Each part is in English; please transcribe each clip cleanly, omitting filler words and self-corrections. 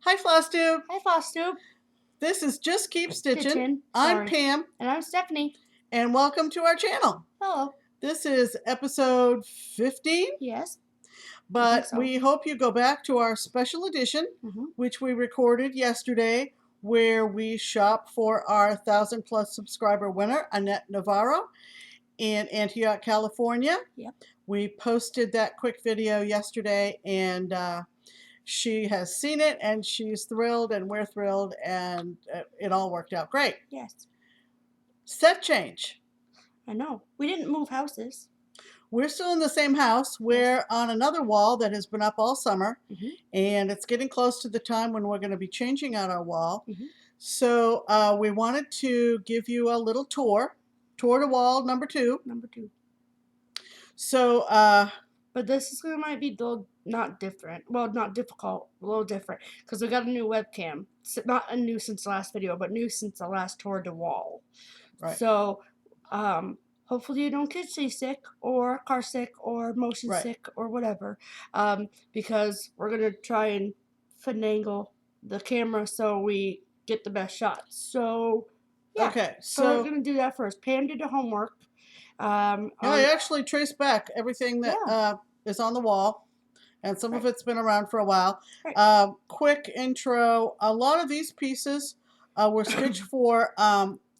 Hi, FlossTube. Hi, FlossTube. This is Just Keep Stitchin'. Stitchin'. I'm Sorry. Pam. And I'm Stephanie. And welcome to our channel. Hello. This is episode 15. Yes. But so. we hope you go back to our special edition, which we recorded yesterday, where we shop for our 1,000+ subscriber winner, Annette Navarro, in Antioch, California. Yep. We posted that quick video yesterday, and she has seen it, and she's thrilled, and we're thrilled, and it all worked out great. Yes. Set change. I know. We didn't move houses. We're still in the same house. We're on another wall that has been up all summer, and it's getting close to the time when we're going to be changing out our wall. So we wanted to give you a little tour to wall number 2. So, but this might be not different. Well, not difficult, a little different, because we got a new webcam. It's not new since the last video, but new since the last tour de wall. Right. So, hopefully you don't get seasick or car sick or motion sick or whatever, because we're going to try and finagle the camera so we get the best shots. So, yeah. Okay, so we're going to do that first. Pam did the homework. I actually traced back everything that is on the wall, and some of it's been around for a while. Quick intro. A lot of these pieces were stitched for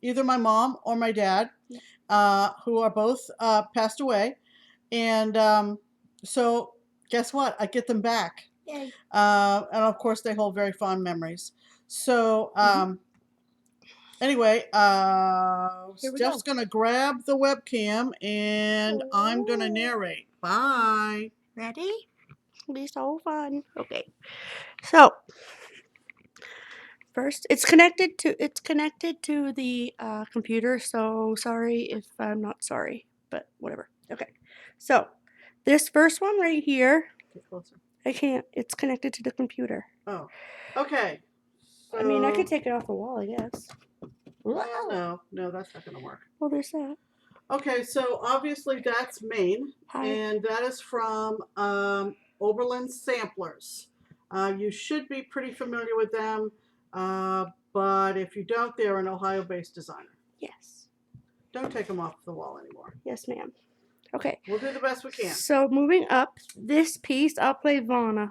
either my mom or my dad, who are both passed away. And so guess what? I get them back. Yay. And of course, they hold very fond memories. So anyway, Steph's going to grab the webcam, and I'm going to narrate. Bye. Ready? It'll be so fun. Okay. So, first, it's connected to the computer, so sorry if I'm not sorry, but whatever. Okay. So, this first one right here, get closer. I can't. It's connected to the computer. Oh. Okay. So, I mean, I could take it off the wall, I guess. Well, no, that's not going to work. Well, there's that. Okay, so obviously that's Maine, and that is from Oberlin Samplers. You should be pretty familiar with them, but if you don't, they're an Ohio-based designer. Yes. Don't take them off the wall anymore. Yes, ma'am. Okay. We'll do the best we can. So moving up, this piece, I'll play Vanna.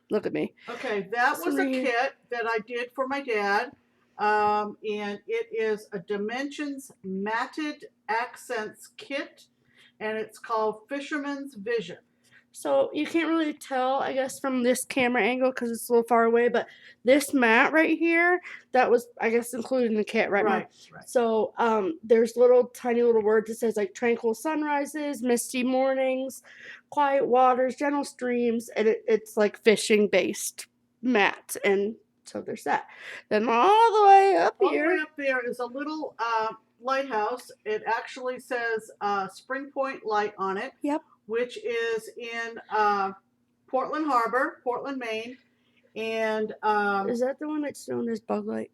Look at me. Okay, that was a kit that I did for my dad. And it is a Dimensions Matted Accents Kit, and it's called Fisherman's Vision. So you can't really tell, I guess, from this camera angle because it's a little far away, but this mat right here, that was, I guess, included in the kit, right? Right. So there's tiny little words that says, like, tranquil sunrises, misty mornings, quiet waters, gentle streams, and it's like fishing-based mat, and so there's that. Then all the way up here. All the way up there is a little lighthouse. It actually says Spring Point Light on it. Yep. Which is in Portland Harbor, Portland, Maine. And is that the one that's known as Bug Light?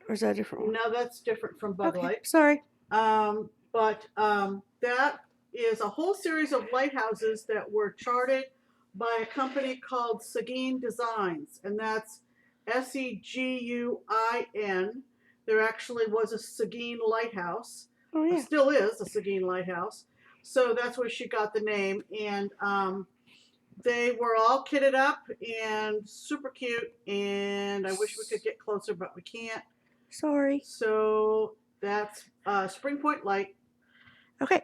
Or is that a different one? No, that's different from Bug Light. Sorry. But that is a whole series of lighthouses that were charted by a company called Seguin Designs, and that's Seguin. There actually was a Seguin lighthouse. Oh, yeah. There still is a Seguin lighthouse. So that's where she got the name. And they were all kitted up and super cute. And I wish we could get closer, but we can't. Sorry. So that's Spring Point Light. Okay.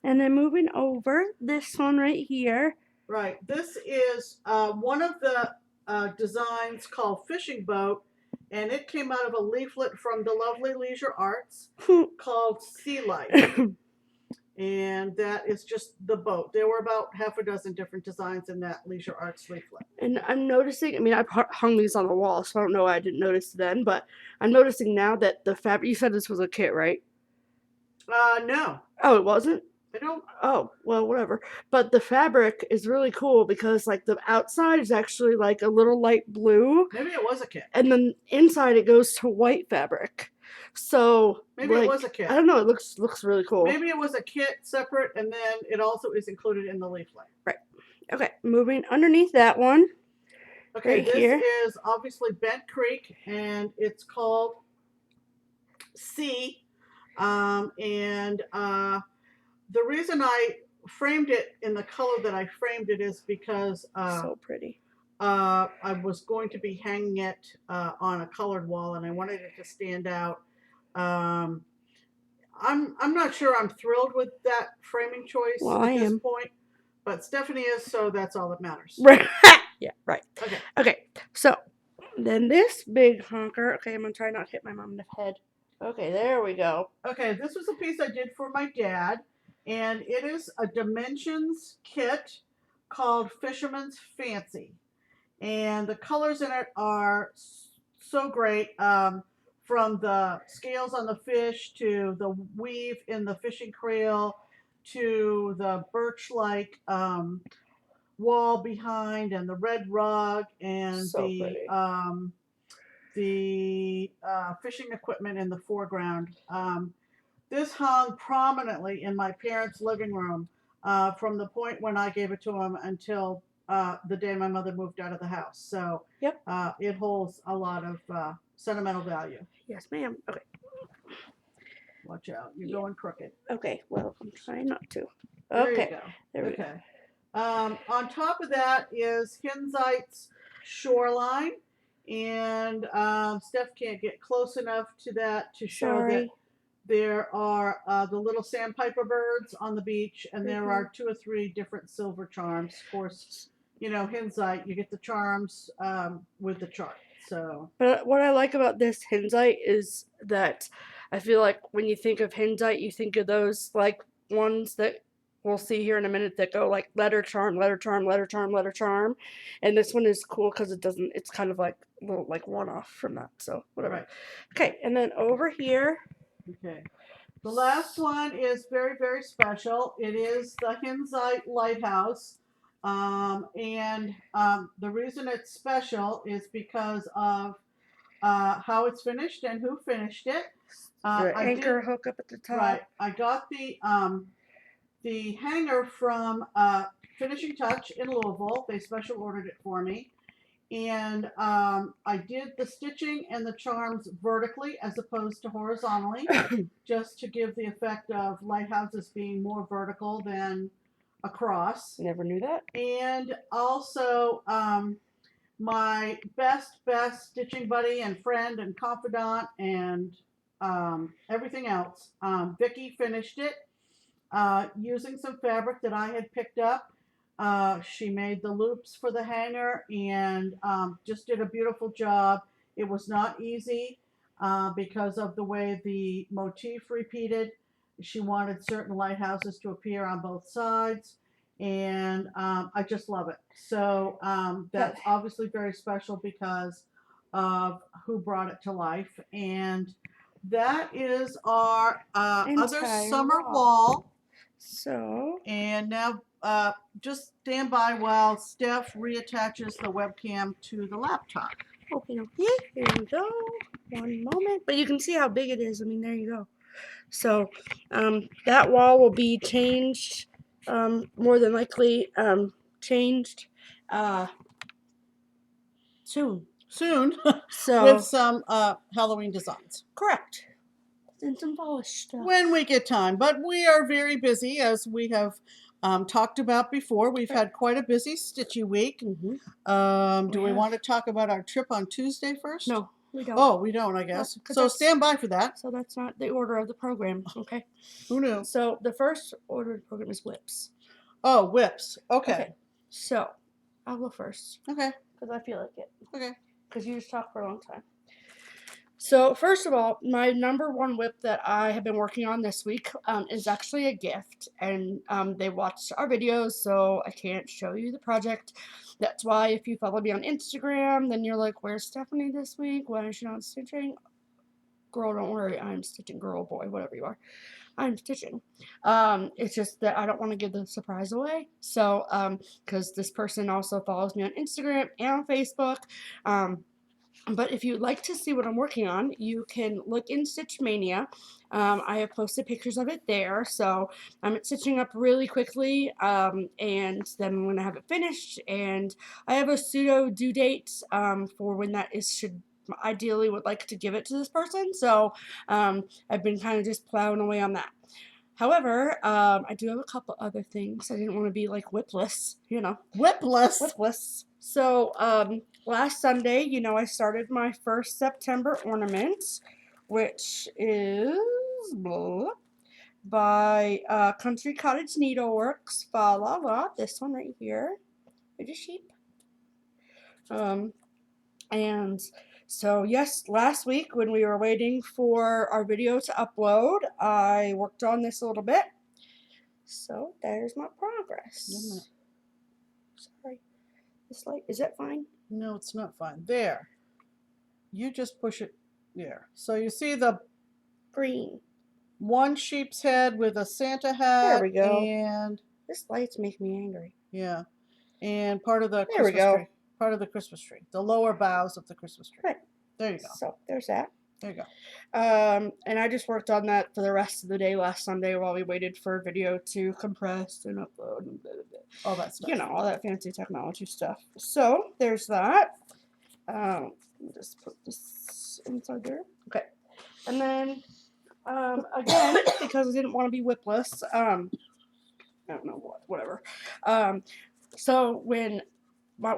And then moving over, this one right here. Right. This is one of the designs called Fishing Boat, and it came out of a leaflet from the lovely Leisure Arts called Sea Life. And that is just the boat. There were about half a dozen different designs in that Leisure Arts leaflet. And I'm noticing, I mean, I've hung these on the wall, so I don't know why I didn't notice then, but I'm noticing now that the fabric, you said this was a kit, right? No. Oh, it wasn't? I don't. Oh, well, whatever. But the fabric is really cool because, like, the outside is actually, like, a little light blue. Maybe it was a kit. And then inside it goes to white fabric. So maybe it was a kit. I don't know. It looks really cool. Maybe it was a kit separate, and then it also is included in the leaflet. Right. Okay. Moving underneath that one. Okay, right this here. is obviously Bent Creek, and it's called C. And the reason I framed it in the color that I framed it is because So pretty. I was going to be hanging it on a colored wall, and I wanted it to stand out. Um, I'm not sure I'm thrilled with that framing choice at this point, but Stephanie is, so that's all that matters. Right. Yeah, right. Okay. Okay, so then this big honker. Okay, I'm gonna try not to hit my mom in the head. Okay, there we go. Okay, this was a piece I did for my dad, and it is a dimensions kit called Fisherman's Fancy. And the colors in it are so great, from the scales on the fish to the weave in the fishing creel to the birch-like wall behind and the red rug and So the fishing equipment in the foreground. This hung prominently in my parents' living room from the point when I gave it to them until the day my mother moved out of the house. So Yep. It holds a lot of sentimental value. Yes, ma'am. Okay. Watch out, you're going crooked. Okay, well, I'm trying not to. There Okay. you go. There we Okay. On top of that is Hinzite's Shoreline, and Steph can't get close enough to that to show that there are the little sandpiper birds on the beach, and there are 2 or 3 different silver charms. Of course, you know, Hinzite, you get the charms with the chart. So, but what I like about this Hinzite is that I feel like when you think of Hinzite, you think of those like ones that we'll see here in a minute that go like letter charm, letter charm, letter charm, letter charm, and this one is cool because it doesn't. It's kind of like a little like one off from that. So whatever. right. Okay, and then over here. Okay. The last one is very, very special. It is the Hinzite Lighthouse. And the reason it's special is because of how it's finished and who finished it. The anchor hook up at the top. Right. I got the hanger from Finishing Touch in Louisville. They special ordered it for me. And I did the stitching and the charms vertically as opposed to horizontally, just to give the effect of lighthouses being more vertical than across. Never knew that. And also, my best stitching buddy and friend and confidant and everything else, Vicky finished it using some fabric that I had picked up. She made the loops for the hanger and just did a beautiful job. It was not easy because of the way the motif repeated. She wanted certain lighthouses to appear on both sides, and I just love it. So that's obviously very special because of who brought it to life. And that is our other summer wall. So, and now just stand by while Steph reattaches the webcam to the laptop. Okay, here we go. One moment. But you can see how big it is. I mean, there you go. So, that wall will be changed, more than likely changed soon. Soon. So, with some Halloween designs. Correct. And some polished stuff. When we get time. But we are very busy, as we have talked about before. We've had quite a busy stitchy week. Mm-hmm. Do we want to talk about our trip on Tuesday first? No, we don't. Oh, we don't, I guess. No, so stand by for that. So that's not the order of the program, okay? Who knew? So the first order of the program is whips. Oh, whips. Okay. So I'll go first. Okay. Because I feel like it. Okay. Because you just talked for a long time. So first of all, my number one whip that I have been working on this week is actually a gift, and they watched our videos, so I can't show you the project. That's why if you follow me on Instagram, then you're like, "Where's Stephanie this week? Why is she not stitching?" Girl, don't worry, I'm stitching. Girl, boy, whatever you are, I'm stitching. It's just that I don't want to give the surprise away. So because this person also follows me on Instagram and on Facebook. But if you'd like to see what I'm working on, you can look in Stitch Mania. I have posted pictures of it there. So I'm stitching up really quickly, and then I'm going to have it finished. And I have a pseudo due date for when that is ideally would like to give it to this person. So I've been kind of just plowing away on that. However, I do have a couple other things. I didn't want to be like whipless, you know. Whipless? Whipless. So, last Sunday, you know, I started my first September ornament, which is by Country Cottage Needleworks. Fa la la. This one right here. It's a sheep. And so, yes, last week when we were waiting for our video to upload, I worked on this a little bit. So, there's my progress. Sorry. This light, is that fine? No, it's not fine. There. You just push it there. So you see the green. One sheep's head with a Santa hat. There we go. And this light's making me angry. Yeah. And part of the there Christmas we go. tree. Part of the Christmas tree. The lower boughs of the Christmas tree. Right. There you go. So there's that. There you go. And I just worked on that for the rest of the day last Sunday while we waited for video to compress and upload and blah, blah, blah. All that stuff. You know, all that fancy technology stuff. So there's that. Let me just put this inside there. Okay. And then, again, because I didn't want to be whipless, I don't know what, whatever. So when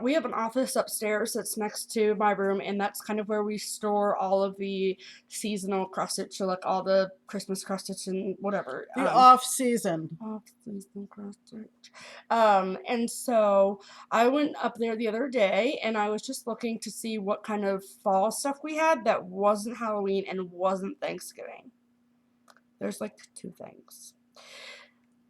we have an office upstairs that's next to my room, and that's kind of where we store all of the seasonal cross stitch, so like all the Christmas cross stitch and whatever. The off-season. Off-season cross stitch. And so I went up there the other day, and I was just looking to see what kind of fall stuff we had that wasn't Halloween and wasn't Thanksgiving. There's like 2 things.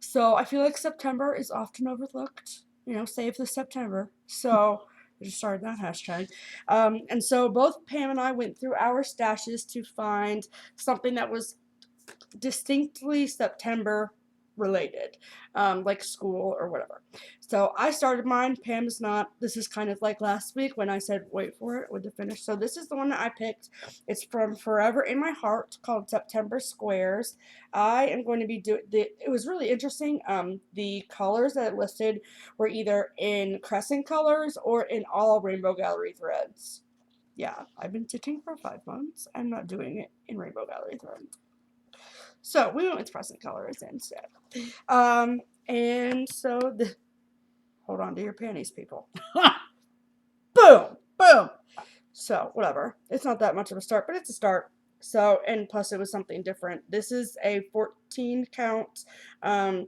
So I feel like September is often overlooked. You know, save the September. So I just started that hashtag. And so both Pam and I went through our stashes to find something that was distinctly September related, like school or whatever. So I started mine. Pam is not. This is kind of like last week when I said wait for it with the finish. So this is the one that I picked. It's from Forever in My Heart, called September Squares. I am going to be doing it was really interesting. The colors that it listed were either in crescent colors or in all Rainbow Gallery threads. Yeah, I've been stitching for 5 months. I'm not doing it in Rainbow Gallery threads. So we went with crescent colors instead. And so hold on to your panties, people. Boom! Boom! So whatever. It's not that much of a start, but it's a start. So, and plus it was something different. This is a 14 count. I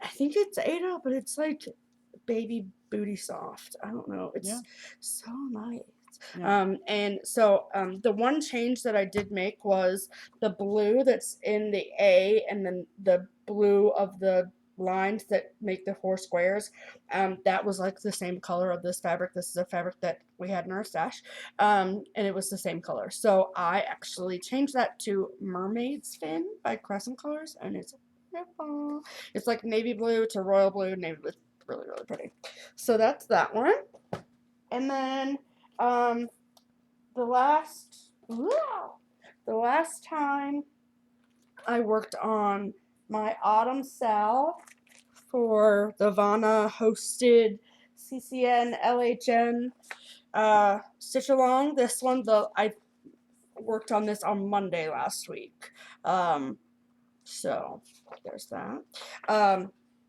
think it's 8-0, but it's like baby booty soft. I don't know. It's so nice. Yeah. And so the one change that I did make was the blue that's in the A, and then the blue of the lines that make the 4 squares. That was like the same color of this fabric. This is a fabric that we had in our stash, and it was the same color. So I actually changed that to Mermaid's Fin by Crescent Colors, and it's beautiful. It's like navy blue to royal blue. Navy blue, really, really pretty. So that's that one. And then the last time I worked on my autumn sal for the Vana hosted CCN LHN stitch along. This one, I worked on this on Monday last week. So there's that.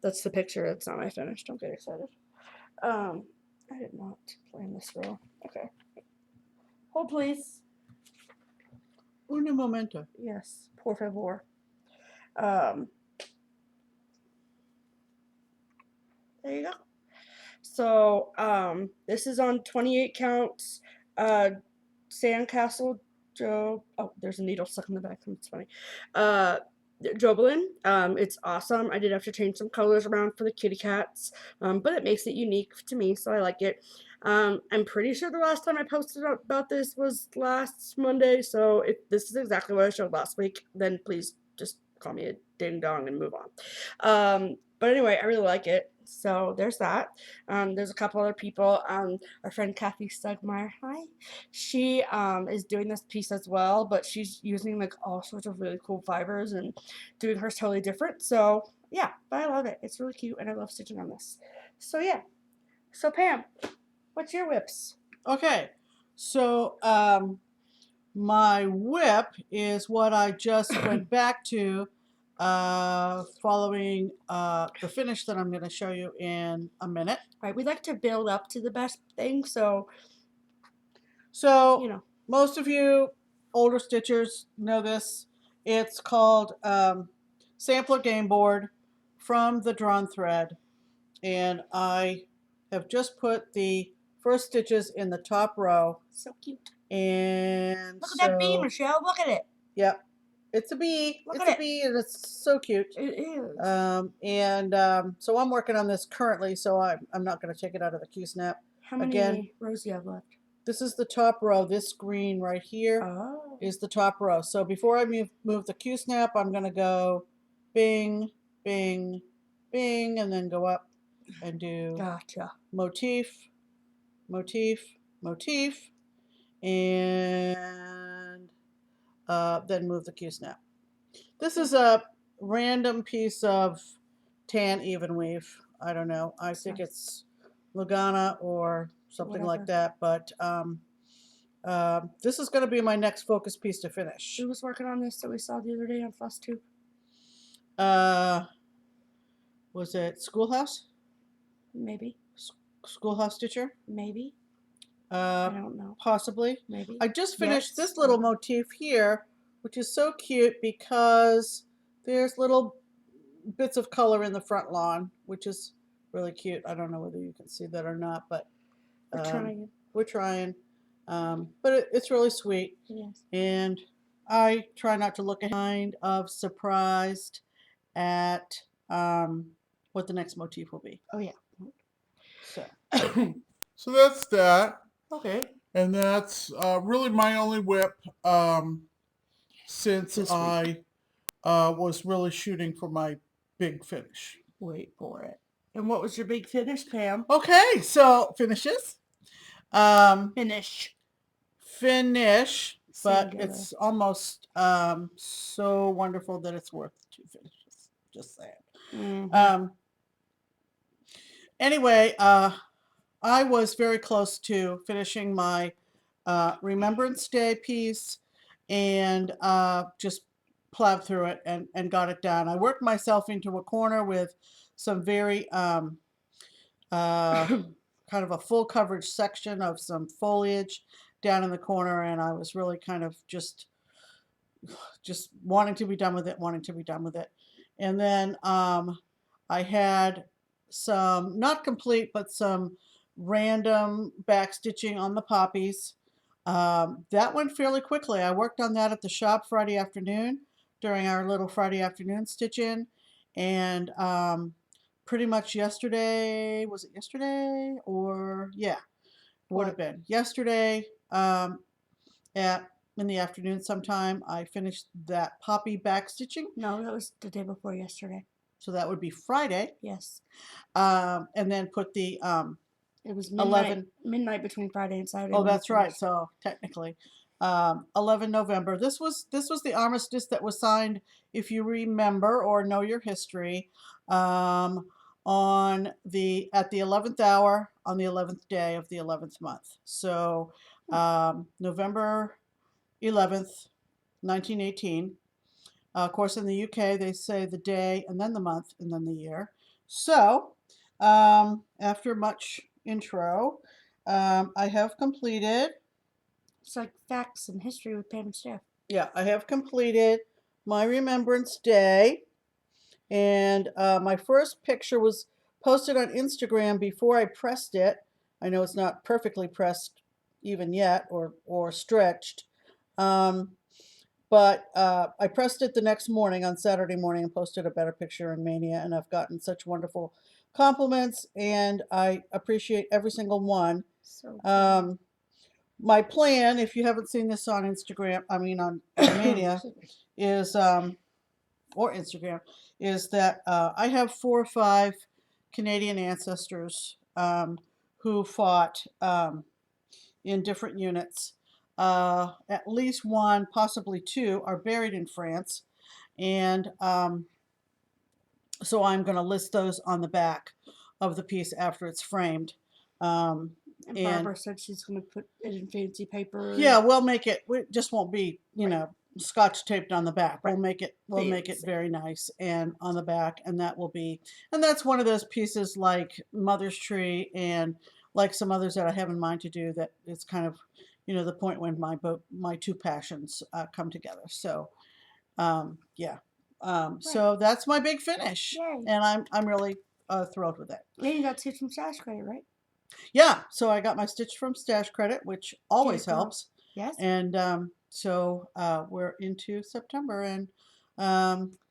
That's the picture. It's not my finish. Don't get excited. I did not plan this row. Okay. Hold, please. Un momento. Yes, por favor. There you go. So, this is on 28 counts. Sandcastle Joe. Oh, there's a needle stuck in the back. It's funny. Jobelin. It's awesome. I did have to change some colors around for the kitty cats, but it makes it unique to me, so I like it. I'm pretty sure the last time I posted about this was last Monday, so if this is exactly what I showed last week, then please just call me a ding dong and move on. But anyway, I really like it. So there's that. There's a couple other people. Our friend Kathy Stugmeyer, hi. She is doing this piece as well, but she's using like all sorts of really cool fibers and doing hers totally different. So yeah, but I love it. It's really cute, and I love stitching on this. So yeah. So Pam, what's your whips? Okay, so my whip is what I just went back to following the finish that I'm going to show you in a minute. Right, we like to build up to the best thing, so most of you older stitchers know this. It's called Sampler Game Board from the Drawn Thread, and I have just put the first stitches in the top row. So cute. And look at that bee, Michelle. Look at it. Yep. It's a bee. It's a bee, and it's so cute. It is. So I'm working on this currently, so I'm not going to take it out of the Q-snap. How many rows do you have left? This is the top row. This green right here is the top row. So before I move the Q-snap, I'm going to go bing, bing, bing, and then go up and do motif, motif, motif, and then move the Q-snap. This is a random piece of tan even weave. I don't know. I think it's Lugana or something like that. But this is going to be my next focus piece to finish. Who was working on this that we saw the other day on FlossTube? Was it Schoolhouse? Maybe. Schoolhouse Stitcher? Maybe. I don't know. Possibly. Maybe. I just finished this little motif here, which is so cute because there's little bits of color in the front lawn, which is really cute. I don't know whether you can see that or not, but we're trying. But it's really sweet. Yes. And I try not to look kind of surprised at what the next motif will be. Oh yeah. So that's that. Okay. And that's really my only whip since I was really shooting for my big finish. Wait for it. And what was your big finish, Pam? Okay, so finishes. Finish. But it's almost so wonderful that it's worth 2 finishes. Just saying. Mm-hmm. Anyway, I was very close to finishing my Remembrance Day piece and just plowed through it and got it done. I worked myself into a corner with some very kind of a full coverage section of some foliage down in the corner, and I was really kind of just wanting to be done with it, And then I had some, not complete, but some random back stitching on the poppies. That went fairly quickly. I worked on that at the shop Friday afternoon during our little Friday afternoon stitch-in, and pretty much yesterday, was it yesterday? Or, yeah, would have been. Yesterday, in the afternoon sometime, I finished that poppy back stitching. No, that was the day before yesterday. So that would be Friday. Yes. And then put the it was midnight between Friday and Saturday. Oh, that's right. So technically, 11 November. This was the armistice that was signed, if you remember or know your history, at the 11th hour on the 11th day of the 11th month. So November 11th, 1918. Of course, in the UK, they say the day and then the month and then the year. So after much intro, I have completed. It's like facts and history with Pam Steph. Yeah, I have completed my Remembrance Day, and my first picture was posted on Instagram before I pressed it. I know it's not perfectly pressed even yet or stretched, but I pressed it the next morning on Saturday morning and posted a better picture in Mania, and I've gotten such wonderful compliments, and I appreciate every single one. So my plan, if you haven't seen this on Instagram, I mean on Mania, is or Instagram, is that I have 4 or 5 Canadian ancestors who fought in different units. At least one, possibly two, are buried in France. And so I'm going to list those on the back of the piece after it's framed. And Barbara said she's going to put it in fancy paper. Yeah, we'll make it. It just won't be, you know, scotch taped on the back. Right. We'll make it. We'll make it very nice and on the back, and that will be. And that's one of those pieces like Mother's Tree and like some others that I have in mind to do. That it's kind of, you know, the point when my two passions come together. So, yeah. So that's my big finish. Yay. And I'm really thrilled with that. And you got Stitch from Stash Credit, right? Yeah, so I got my Stitch from Stash Credit, which always helps. Yes. And so we're into September, and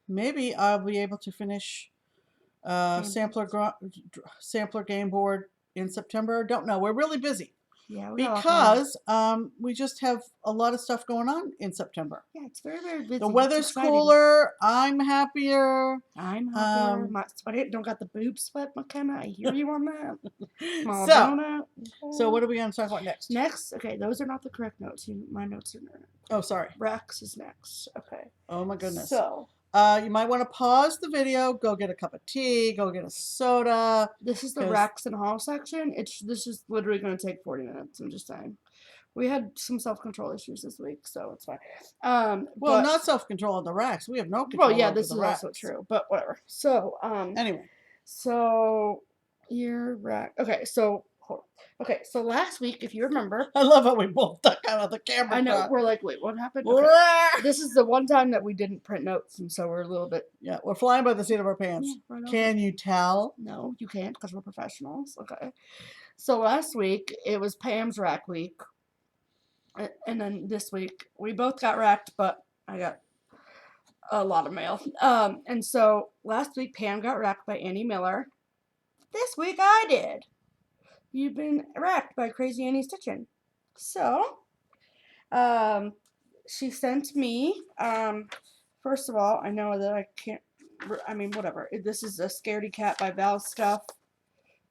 maybe I'll be able to finish sampler game board in September. Don't know. We're really busy. Yeah, because we just have a lot of stuff going on in September. Yeah, it's very, very busy. The weather's cooler. I'm happier. I'm happier. My sweat don't got the boob sweat, McKenna. I hear you on that. So what are we going to talk about next? Next, okay, those are not the correct notes. My notes are not. Oh, sorry. Rex is next. Okay. Oh my goodness. So. You might want to pause the video, go get a cup of tea, go get a soda. This is the Rex and haul section. This is literally going to take 40 minutes. I'm just saying. We had some self-control issues this week, so it's fine. Well, not self-control on the racks. We have no control. Well, yeah, over this the is racks. also true, but whatever. So, anyway. So, your rack. Okay, so. Okay, so last week, if you remember, I love how we both duck out of the camera. I know, shot. we're like, wait, what happened? Okay. This is the one time that we didn't print notes, and so we're a little bit. Yeah, we're flying by the seat of our pants. Yeah, right. Can you tell? No, you can't because we're professionals. Okay. So last week it was Pam's rack week, and then this week we both got racked, but I got a lot of mail. And so last week Pam got racked by Annie Miller. This week I did. You've been racked by Crazy Annie Stitchin. So, she sent me, first of all, I know that I can't, I mean, whatever. This is a Scaredy Cat by Val Stuff.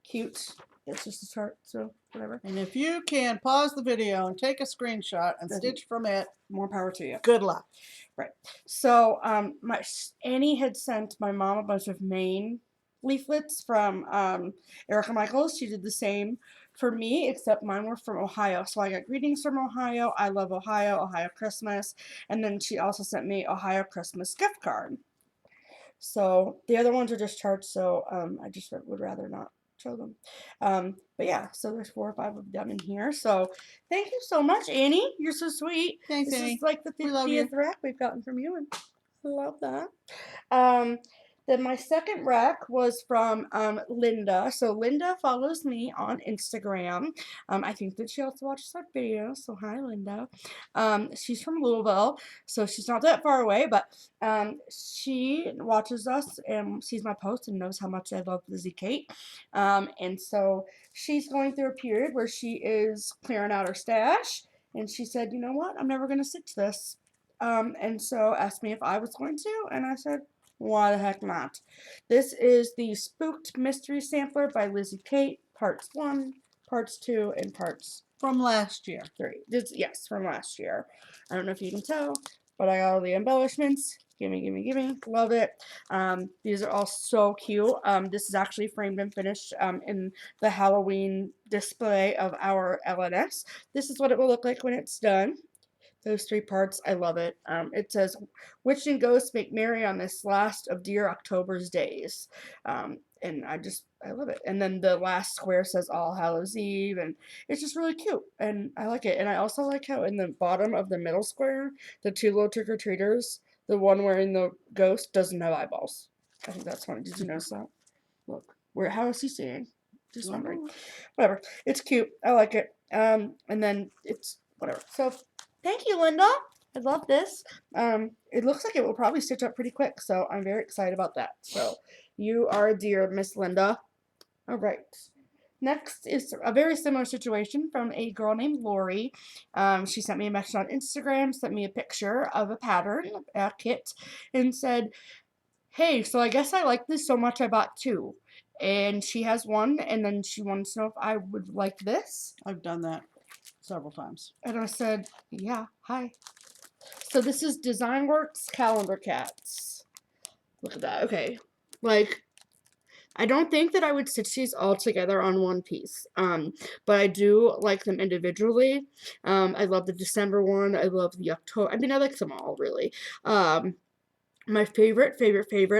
Cute. It's just a chart, so whatever. And if you can pause the video and take a screenshot and stitch from it, more power to you. Good luck. Right. So, Annie had sent my mom a bunch of Maine leaflets from Erica Michaels. She did the same for me, except mine were from Ohio. So I got greetings from Ohio. I love Ohio. Ohio Christmas. And then she also sent me Ohio Christmas gift card. So the other ones are just charts, so I just would rather not show them. But yeah, so there's 4 or 5 of them in here. So thank you so much, Annie. You're so sweet. Thanks, this Annie. Is like the 50th rack we've gotten from you, and I love that. Then my second rack was from Linda. So Linda follows me on Instagram. I think that she also watches our videos. So hi, Linda. She's from Louisville, so she's not that far away, but she watches us and sees my post and knows how much I love Lizzie Kate. And so she's going through a period where she is clearing out her stash, and she said, you know what, I'm never going to stitch this. And so asked me if I was going to, and I said, why the heck not? This is the Spooked Mystery Sampler by Lizzie Kate, parts 1, parts 2, and parts from last year. 3. Yes, from last year. I don't know if you can tell, but I got all the embellishments. Gimme, gimme, gimme. Love it. These are all so cute. This is actually framed and finished in the Halloween display of our LNS. This is what it will look like when it's done. Those 3 parts, I love it. It says, witch and ghosts make merry on this last of dear October's days. And I love it. And then the last square says All Hallows Eve, and it's just really cute, and I like it. And I also like how in the bottom of the middle square, the 2 little trick-or-treaters, the one wearing the ghost doesn't have eyeballs. I think that's funny. Did you notice that? Look, how is he seeing? Just wondering. Whatever. It's cute. I like it. And then it's whatever. So thank you, Linda. I love this. It looks like it will probably stitch up pretty quick, so I'm very excited about that. So you are a dear, Miss Linda. All right. Next is a very similar situation from a girl named Lori. She sent me a message on Instagram, sent me a picture of a pattern, a kit, and said, hey, so I guess I like this so much I bought 2. And she has 1, and then she wants to know if I would like this. I've done that several times. And I said, yeah, hi. So this is DesignWorks Calendar Cats. Look at that. Okay. Like, I don't think that I would stitch these all together on one piece. But I do like them individually. I love the December one. I love the October. I mean, I like them all, really. My favorite,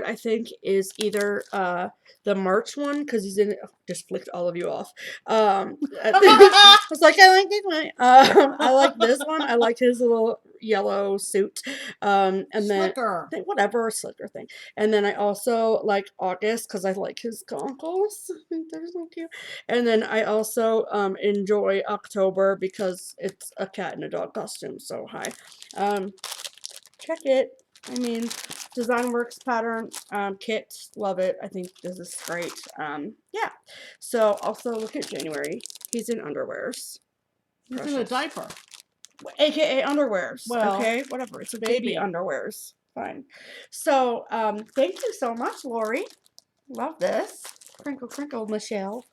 I think, is either the March one, because he's in it. Oh, just flicked all of you off. I was like, I like this one. I like this one. I like his little yellow suit. And Slicker. then, whatever, slicker thing. And then I also like August, because I like his goggles. I think they're so cute. And then I also enjoy October, because it's a cat in a dog costume. So, hi. Check it. I mean, DesignWorks pattern kit, love it. I think this is great. Yeah. So also look at January. He's in underwears. He's in a diaper. AKA underwears. Well, okay, whatever. It's a baby underwears. Fine. So thank you so much, Lori. Love this. Crinkle, crinkle, Michelle.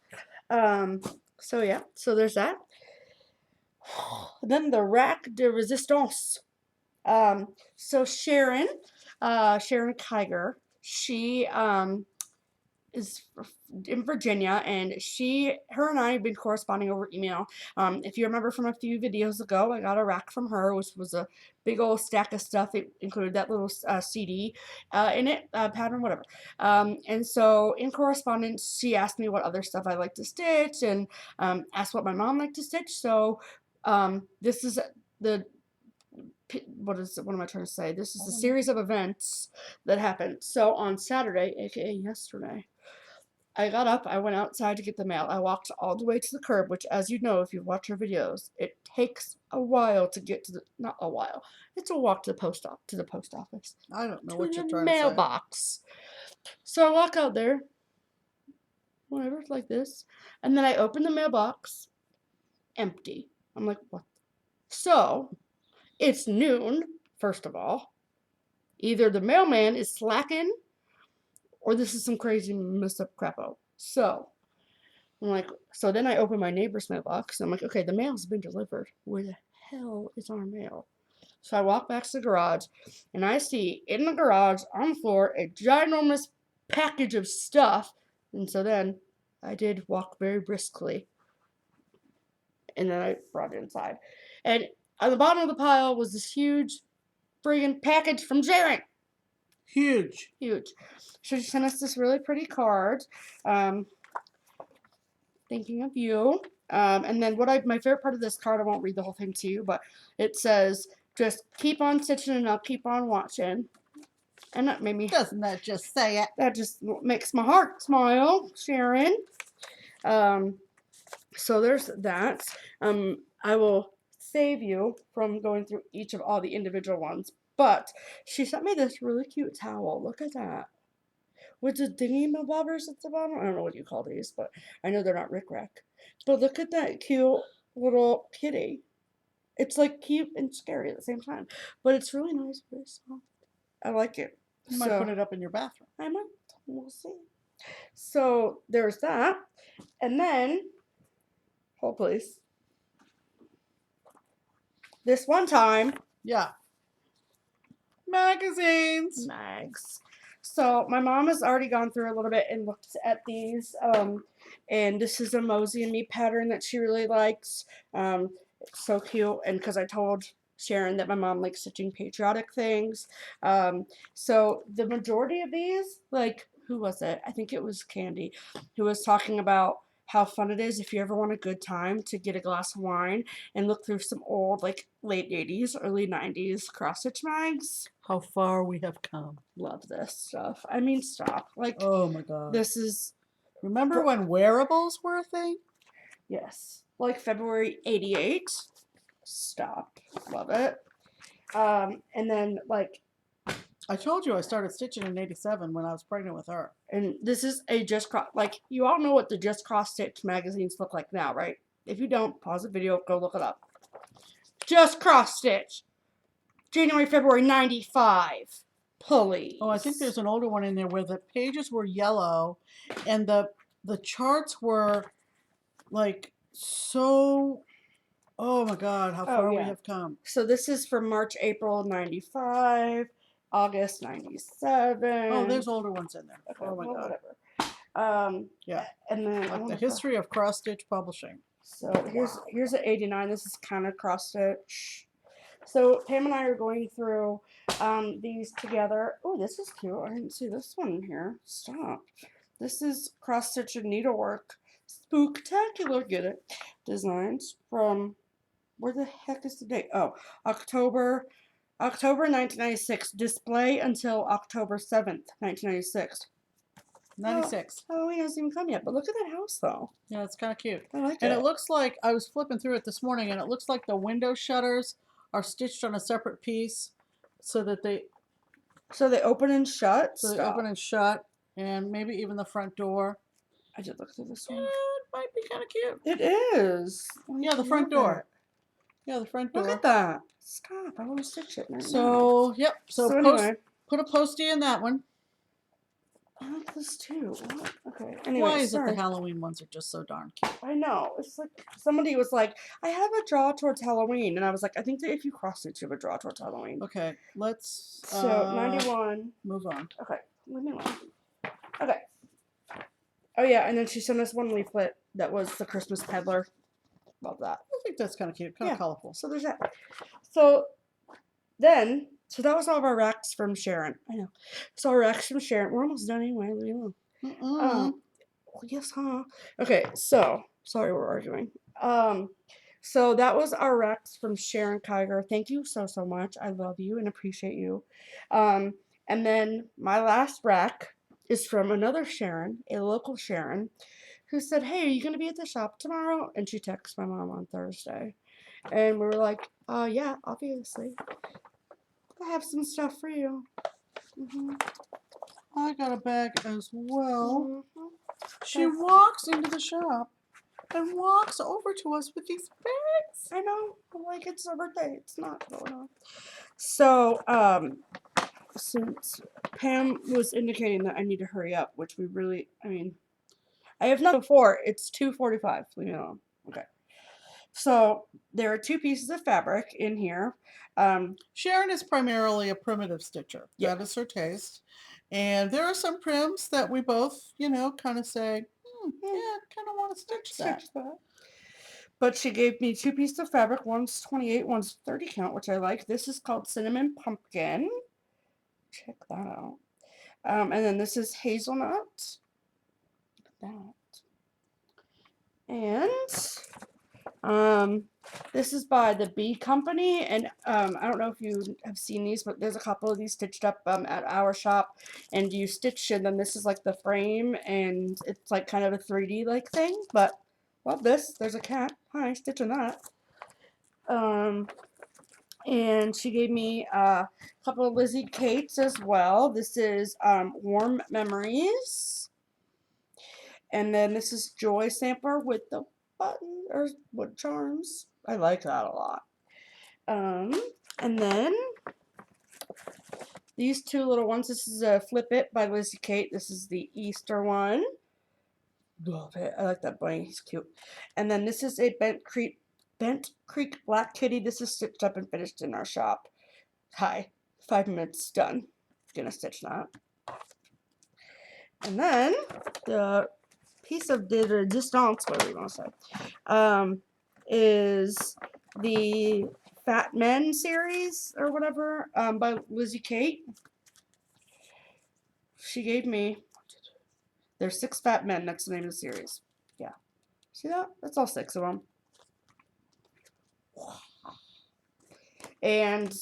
So yeah. So there's that. Then the RAK'd de Resistance. So Sharon Kiger, she is in Virginia, and her and I have been corresponding over email. If you remember from a few videos ago, I got a rack from her, which was a big old stack of stuff. It included that little CD in it, pattern, whatever. And so in correspondence, she asked me what other stuff I like to stitch, and asked what my mom liked to stitch. So this is the what am I trying to say? This is a series of events that happened. So on Saturday, aka yesterday, I got up, I went outside to get the mail. I walked all the way to the curb, which, as you know, if you watch our videos, it takes a while to get to the, not a while, it's a walk to the post office. I don't know what you're trying to say. Mailbox. So I walk out there, whatever, like this, and then I open the mailbox, empty. I'm like, what? So it's noon, first of all. Either the mailman is slacking, or this is some crazy messed up crapo. So, I'm like, so then I open my neighbor's mailbox, and I'm like, okay, the mail's been delivered. Where the hell is our mail? So I walk back to the garage, and I see in the garage, on the floor, a ginormous package of stuff. And so then I did walk very briskly, and then I brought it inside. And on the bottom of the pile was this huge friggin' package from Jarrett. Huge. She sent us this really pretty card. Thinking of you. And then my favorite part of this card, I won't read the whole thing to you, but it says, just keep on stitching and I'll keep on watching. And that made me... Doesn't that just say it? That just makes my heart smile, Sharon. So there's that. I will save you from going through each of all the individual ones, but she sent me this really cute towel. Look at that, with the dingy bobbers at the bottom. I don't know what you call these, but I know they're not Rick-Rack. But look at that cute little kitty. It's like cute and scary at the same time, but it's really nice, very soft. I like it. You might put it up in your bathroom. I might. We'll see. So there's that, and then hold please. This one time. Yeah. Magazines. Mags. So my mom has already gone through a little bit and looked at these. And this is a Mosey and Me pattern that she really likes. It's so cute. And because I told Sharon that my mom likes stitching patriotic things. So the majority of these, like, who was it? I think it was Candy, who was talking about how fun it is if you ever want a good time to get a glass of wine and look through some old, like, late 80s, early 90s cross-stitch mags. How far we have come. Love this stuff. I mean, stop. Like, oh my god. This is... Remember when wearables were a thing? Yes. Like February 88. Stop. Love it. And then, like... I told you I started stitching in 87 when I was pregnant with her. And this is a Just Cross, like, you all know what the Just Cross Stitch magazines look like now, right? If you don't, pause the video, go look it up. Just Cross Stitch. January, February 95. Please. Oh, I think there's an older one in there where the pages were yellow and the charts were like so, oh my God, how far we have come. So this is from March, April 95, August 97. Oh, there's older ones in there. Okay, Oh my God. Whatever. Yeah. And then Like the history of cross stitch publishing. So here's an 89. This is kind of cross stitch. So Pam and I are going through these together. Oh, this is cute. I didn't see this one in here. Stop. This is cross stitch and needlework. Spooktacular, get it? Designs from, where the heck is the date? Oh, October 1996. Display until October 7th, 1996. 96. Halloween hasn't even come yet, but look at that house though. Yeah, it's kind of cute. I like it. And it looks like, I was flipping through it this morning, and it looks like the window shutters are stitched on a separate piece so that they... So they open and shut? So they open and shut, and maybe even the front door. I did look through this Yeah, one. it might be kind of cute. It is. Yeah, the front door. Yeah, the front door. Look at that. Stop. I want to stitch it right now. So, yep. So anyway. Put a postie in that one. I like this too. What? Okay. Anyway, Why is it the Halloween ones are just so darn cute? I know. It's like somebody was like, I have a draw towards Halloween. And I was like, I think that if you cross it, you have a draw towards Halloween. Okay, let's... So, 91. Move on. Okay. Leave me alone. Okay. Oh, yeah. And then she sent us one leaflet that was the Christmas Peddler. Love that. I think that's kind of cute. Kind of colorful. So there's that. So then... So that was all of our racks from Sharon. I know. So our racks from Sharon. We're almost done anyway. Leave me alone. Yes, huh? Okay, so sorry we're arguing. So that was our racks from Sharon Kiger. Thank you so much. I love you and appreciate you. And then my last rack is from another Sharon, a local Sharon, who said, "Hey, are you gonna be at the shop tomorrow?" And she texted my mom on Thursday. And we were like, yeah, obviously. I have some stuff for you. I got a bag as well. She walks into the shop and walks over to us with these bags. I know. Like it's her birthday. It's not going on. So, since Pam was indicating that I need to hurry up, which we really, I mean, I have not before. It's 2:45. Leave me alone. Okay. So there are two pieces of fabric in here. Sharon is primarily a primitive stitcher. Yeah. That is her taste. And there are some prims that we both, kind of say, yeah, kind of want to stitch that. But she gave me two pieces of fabric. One's 28, one's 30 count, which I like. This is called Cinnamon Pumpkin. Check that out. And then this is Hazelnut. Look at that. And this is by the Bee Company, and I don't know if you have seen these, but there's a couple of these stitched up at our shop, and you stitch, and then this is like the frame, and it's like kind of a 3D like thing, but love this. There's a cat. Hi, stitching that. And she gave me a couple of Lizzie Kates as well. This is Warm Memories, and then this is Joy Sampler with the button or wood charms. I like that a lot. And then these two little ones. This is a Flip It by Lizzie Kate. This is the Easter one. Love it. I like that bunny. He's cute. And then this is a Bent Creek Black Kitty. This is stitched up and finished in our shop. Hi. 5 minutes done. Gonna stitch that. And then the piece of the distance, whatever you want to say, is the Fat Men series or whatever by Lizzie Kate. She gave me, there's 6 Fat Men. That's the name of the series. Yeah. See that? That's all 6 of them. And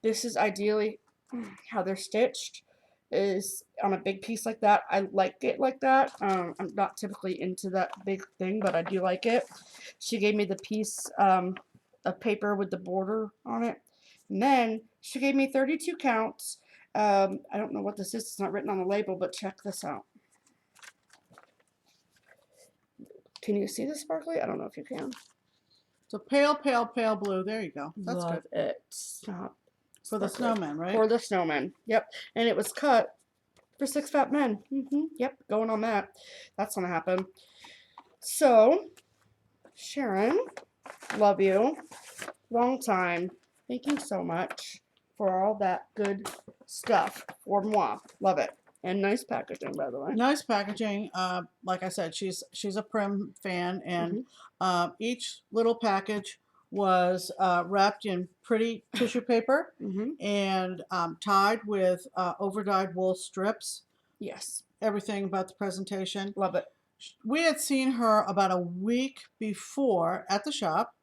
this is ideally how they're stitched. Is on a big piece like that. I like it like that. I'm not typically into that big thing, but I do like it. She gave me the piece of paper with the border on it. And then she gave me 32 counts. I don't know what this is. It's not written on the label, but check this out. Can you see the sparkly? I don't know if you can. It's a pale, pale, pale blue. There you go. That's Love good. It. Stop. For the snowman, right? For the snowman. Yep. And it was cut for 6 fat men. Yep. Going on that. That's going to happen. So, Sharon, love you. Long time. Thank you so much for all that good stuff for moi. Love it. And nice packaging, by the way. Nice packaging. Like I said, she's a Prim fan, and each little package was wrapped in pretty tissue paper and tied with over-dyed wool strips. Yes. Everything about the presentation. Love it. We had seen her about a week before at the shop.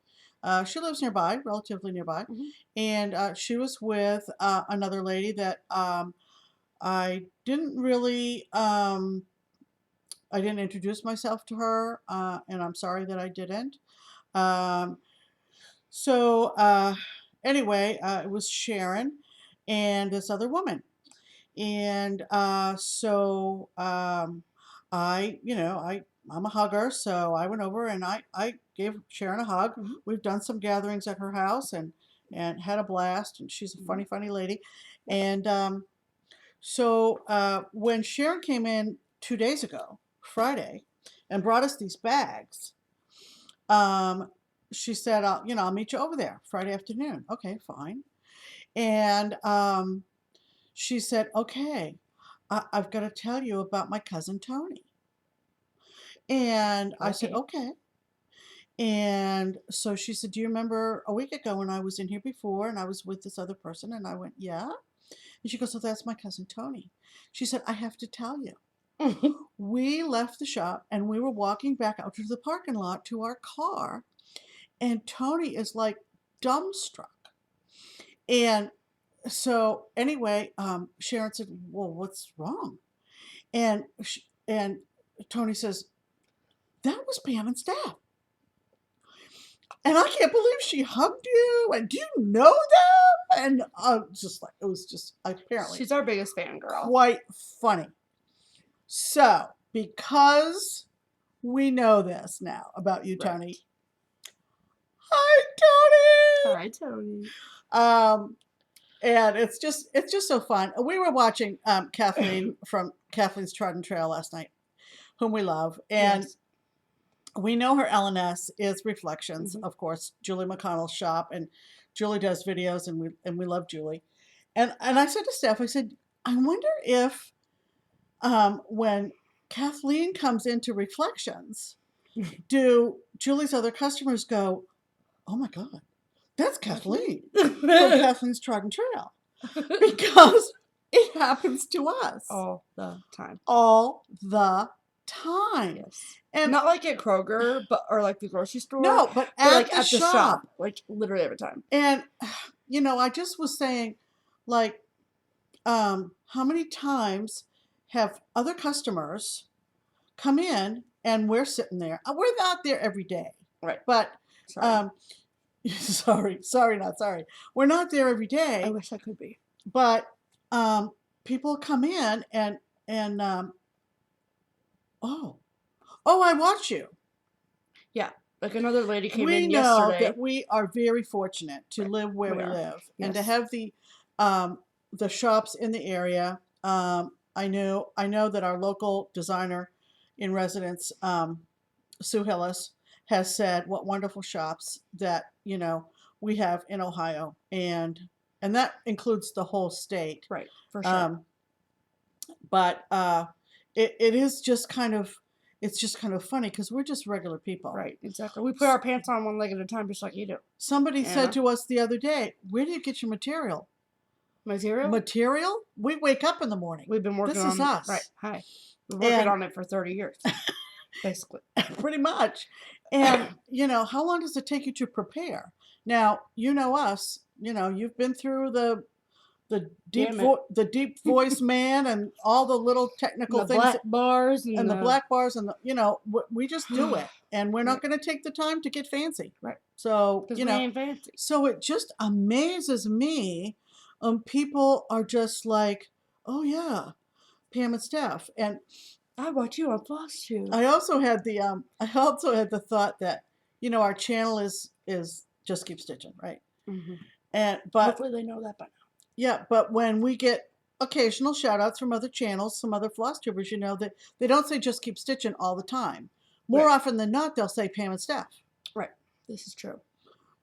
She lives nearby, relatively nearby, and she was with another lady that I didn't really, I didn't introduce myself to her, and I'm sorry that I didn't. Anyway, it was Sharon and this other woman. And I'm a hugger, so I went over and I gave Sharon a hug. We've done some gatherings at her house and had a blast, and she's a funny, funny lady. And when Sharon came in 2 days ago, Friday, and brought us these bags, she said, I'll meet you over there Friday afternoon. Okay, fine. And she said, okay, I've got to tell you about my cousin Tony. And I said, okay. And so she said, do you remember a week ago when I was in here before and I was with this other person? And I went, yeah. And she goes, so that's my cousin Tony. She said, I have to tell you. We left the shop and we were walking back out to the parking lot to our car. And Tony is like dumbstruck. And so anyway, Sharon said, well, what's wrong? And Tony says, that was Pam and Steph. And I can't believe she hugged you. And do you know them? And it was just apparently. She's our biggest fan, girl. Quite funny. So, because we know this now about you, Tony. Hi, Tony. Hi, Tony. And it's just so fun. We were watching Kathleen from Kathleen's Trodden Trail last night, whom we love, and we know her LNS is Reflections, of course, Julie McConnell's shop, and Julie does videos, and we love Julie. And I said to Steph, I said, I wonder if when Kathleen comes into Reflections, do Julie's other customers go, oh my God, that's Kathleen from Kathleen's Trodden Trail, because it happens to us all the time. All the time. Yes. And not like at Kroger, or like the grocery store. No, but at the shop. Like literally every time. And I just was saying, like, how many times have other customers come in and we're sitting there? We're not there every day, right? But sorry. not sorry. We're not there every day. I wish I could be. But people come in and I watch you. Yeah. Like another lady came in yesterday. We know that we are very fortunate to live where we live and to have the shops in the area. I know that our local designer in residence, Sue Hillis, has said what wonderful shops that we have in Ohio, and that includes the whole state. Right, for sure. But it is just kind of. It's just kind of funny because we're just regular people. Right, exactly. We put our pants on one leg at a time just like you do. Somebody said to us the other day, where do you get your material? Material? We wake up in the morning. We've been working on it. This is us. Right, hi. We've been working on it for 30 years, basically. Pretty much. And, how long does it take you to prepare? Now, you know us. You've been through the deep voice man and all the little technical things, black bars and the black bars and we just do it, and we're not going to take the time to get fancy, right? So we ain't fancy. So it just amazes me, people are just like, oh yeah, Pam and Steph, and I watch you on FlossTube. I also had the thought that our channel is Just Keep Stitching, right? But But hopefully they know that by now. Yeah, but when we get occasional shout outs from other channels, some other floss tubers, you know, that they don't say just keep stitching all the time. More often than not, they'll say Pam and Steph. Right. This is true.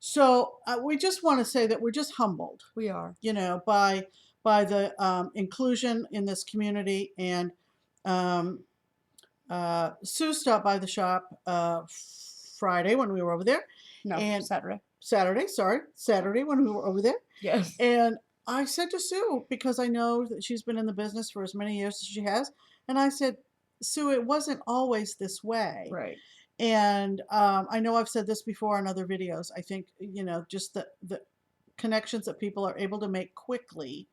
So we just want to say that we're just humbled. We are. You know, by the inclusion in this community. And Sue stopped by the shop Friday when we were over there. No, and Saturday. Saturday when we were over there. Yes. And I said to Sue, because I know that she's been in the business for as many years as she has, and I said, Sue, it wasn't always this way. Right. And I know I've said this before in other videos. I think, you know, just the connections that people are able to make quickly